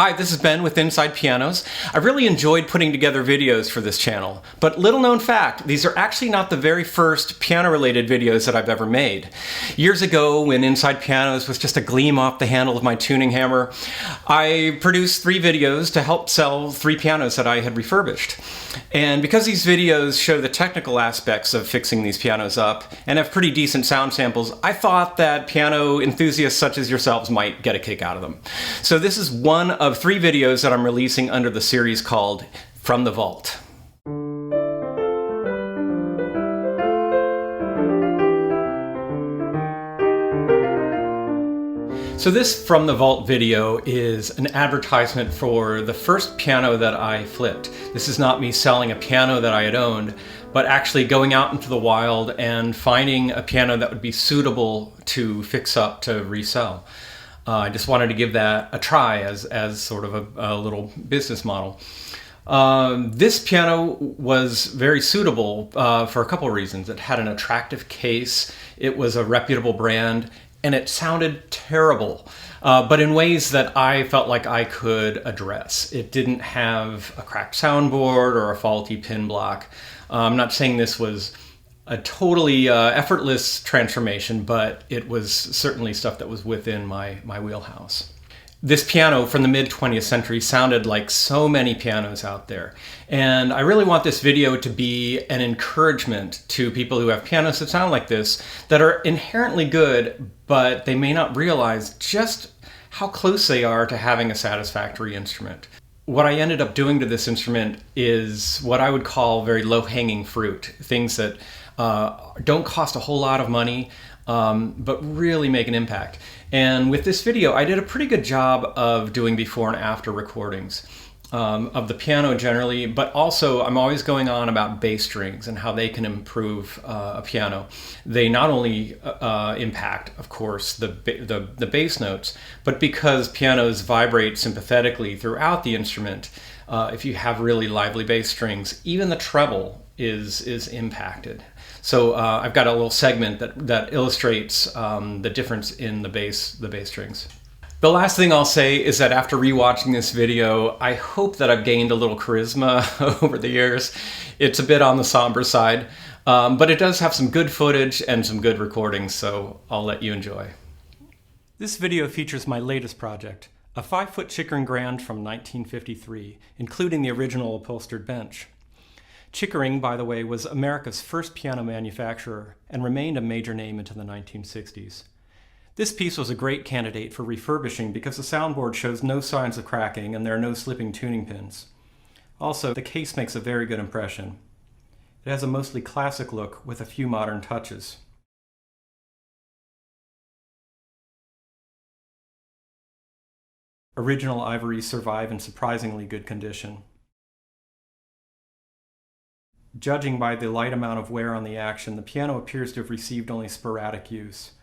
Hi, this is Ben with Inside Pianos. I really enjoyed putting together videos for this channel, but little known fact, these are actually not the very first piano-related videos that I've ever made. Years ago, when Inside Pianos was just a gleam off the handle of my tuning hammer, I produced 3 videos to help sell 3 pianos that I had refurbished. And because these videos show the technical aspects of fixing these pianos up and have pretty decent sound samples, I thought that piano enthusiasts such as yourselves might get a kick out of them. So this is one of 3 videos that I'm releasing under the series called From the Vault. So this From the Vault video is an advertisement for the first piano that I flipped. This is not me selling a piano that I had owned, but actually going out into the wild and finding a piano that would be suitable to fix up to resell. I just wanted to give that a try as sort of a little business model. This piano was very suitable for a couple of reasons. It had an attractive case, it was a reputable brand, and it sounded terrible, but in ways that I felt like I could address. It didn't have a cracked soundboard or a faulty pin block. I'm not saying this was a totally effortless transformation, but it was certainly stuff that was within my wheelhouse. This piano from the mid-20th century sounded like so many pianos out there. And I really want this video to be an encouragement to people who have pianos that sound like this, that are inherently good, but they may not realize just how close they are to having a satisfactory instrument. What I ended up doing to this instrument is what I would call very low-hanging fruit, things that don't cost a whole lot of money, but really make an impact. And with this video, I did a pretty good job of doing before and after recordings of the piano generally, but also I'm always going on about bass strings and how they can improve a piano. They not only impact, of course, the bass notes, but because pianos vibrate sympathetically throughout the instrument, if you have really lively bass strings, even the treble is impacted. So I've got a little segment that illustrates the difference in the bass strings. The last thing I'll say is that after rewatching this video, I hope that I've gained a little charisma over the years. It's a bit on the somber side, but it does have some good footage and some good recordings, so I'll let you enjoy. This video features my latest project, a 5-foot Chickering Grand from 1953, including the original upholstered bench. Chickering, by the way, was America's first piano manufacturer and remained a major name into the 1960s. This piece was a great candidate for refurbishing because the soundboard shows no signs of cracking and there are no slipping tuning pins. Also, the case makes a very good impression. It has a mostly classic look with a few modern touches. Original ivories survive in surprisingly good condition. Judging by the light amount of wear on the action, the piano appears to have received only sporadic use.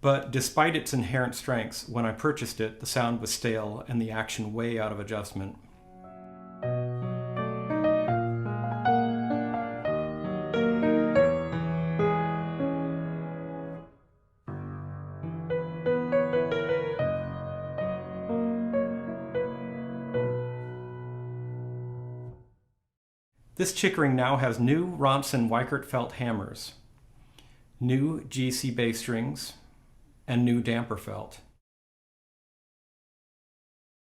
But despite its inherent strengths, when I purchased it, the sound was stale and the action way out of adjustment. This Chickering now has new Ronson Weikert felt hammers, new GC bass strings, and new damper felt.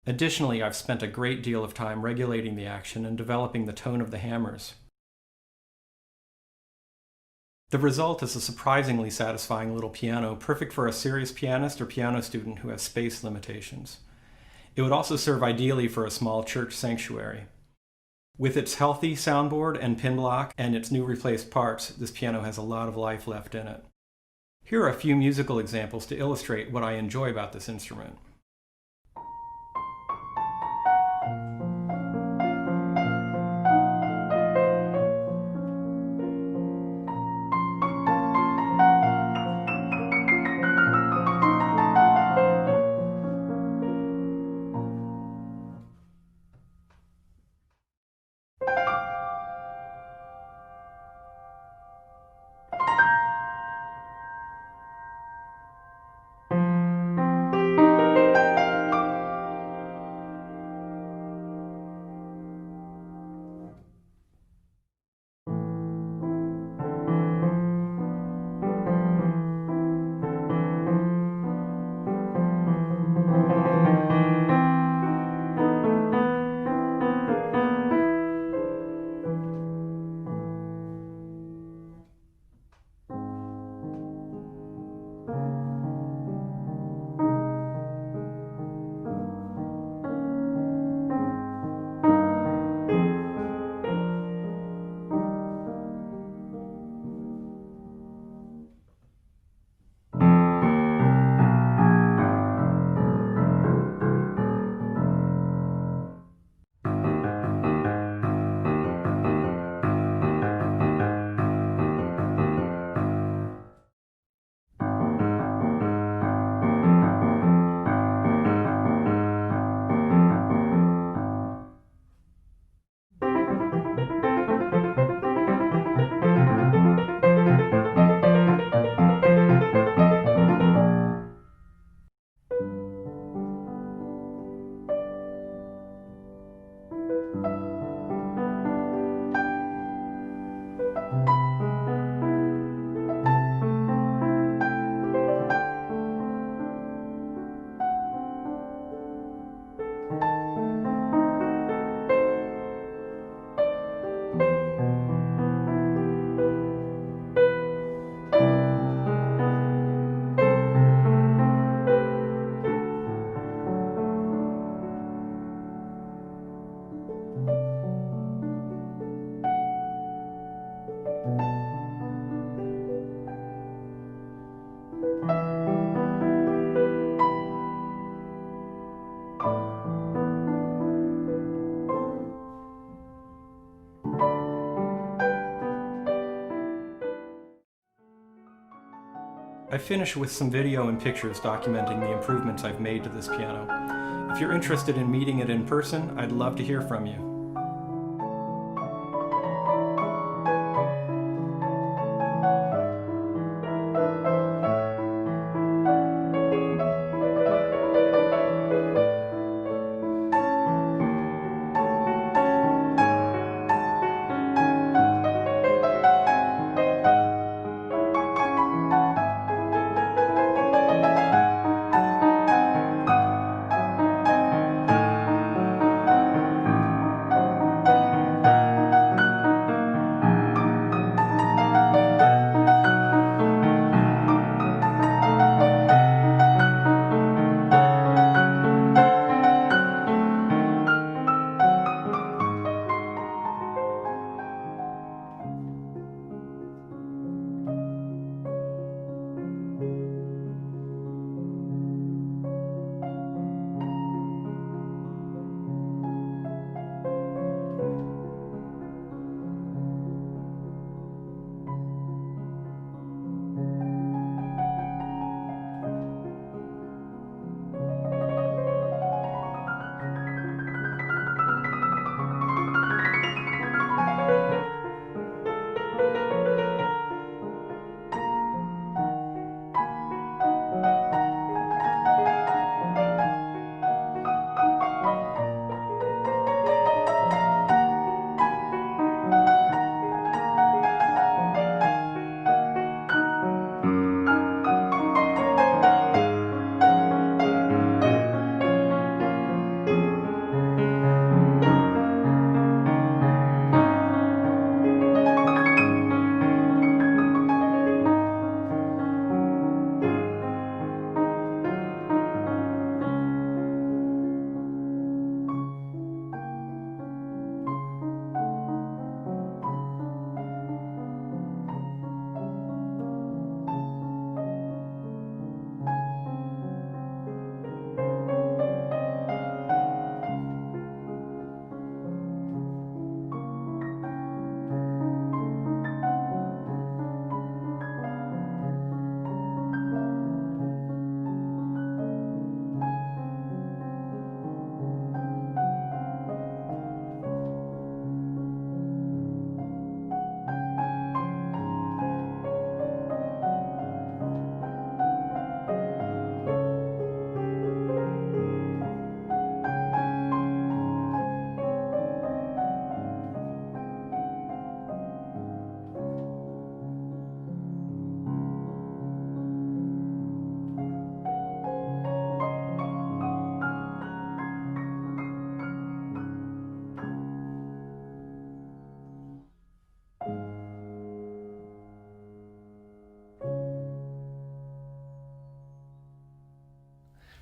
Additionally, I've spent a great deal of time regulating the action and developing the tone of the hammers. The result is a surprisingly satisfying little piano, perfect for a serious pianist or piano student who has space limitations. It would also serve ideally for a small church sanctuary. With its healthy soundboard and pin block and its new replaced parts, this piano has a lot of life left in it. Here are a few musical examples to illustrate what I enjoy about this instrument. I finished with some video and pictures documenting the improvements I've made to this piano. If you're interested in meeting it in person, I'd love to hear from you.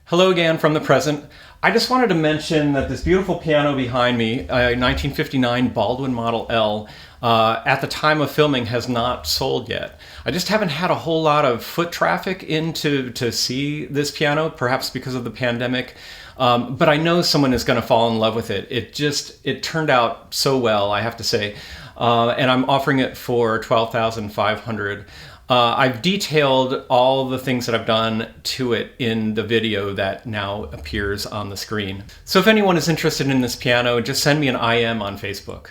Hello again from the present. I just wanted to mention that this beautiful piano behind me, a 1959 Baldwin Model L, at the time of filming has not sold yet. I just haven't had a whole lot of foot traffic in to see this piano, perhaps because of the pandemic. But I know someone is going to fall in love with it. It turned out so well, I have to say. And I'm offering it for $12,500. I've detailed all the things that I've done to it in the video that now appears on the screen. So if anyone is interested in this piano, just send me an IM on Facebook.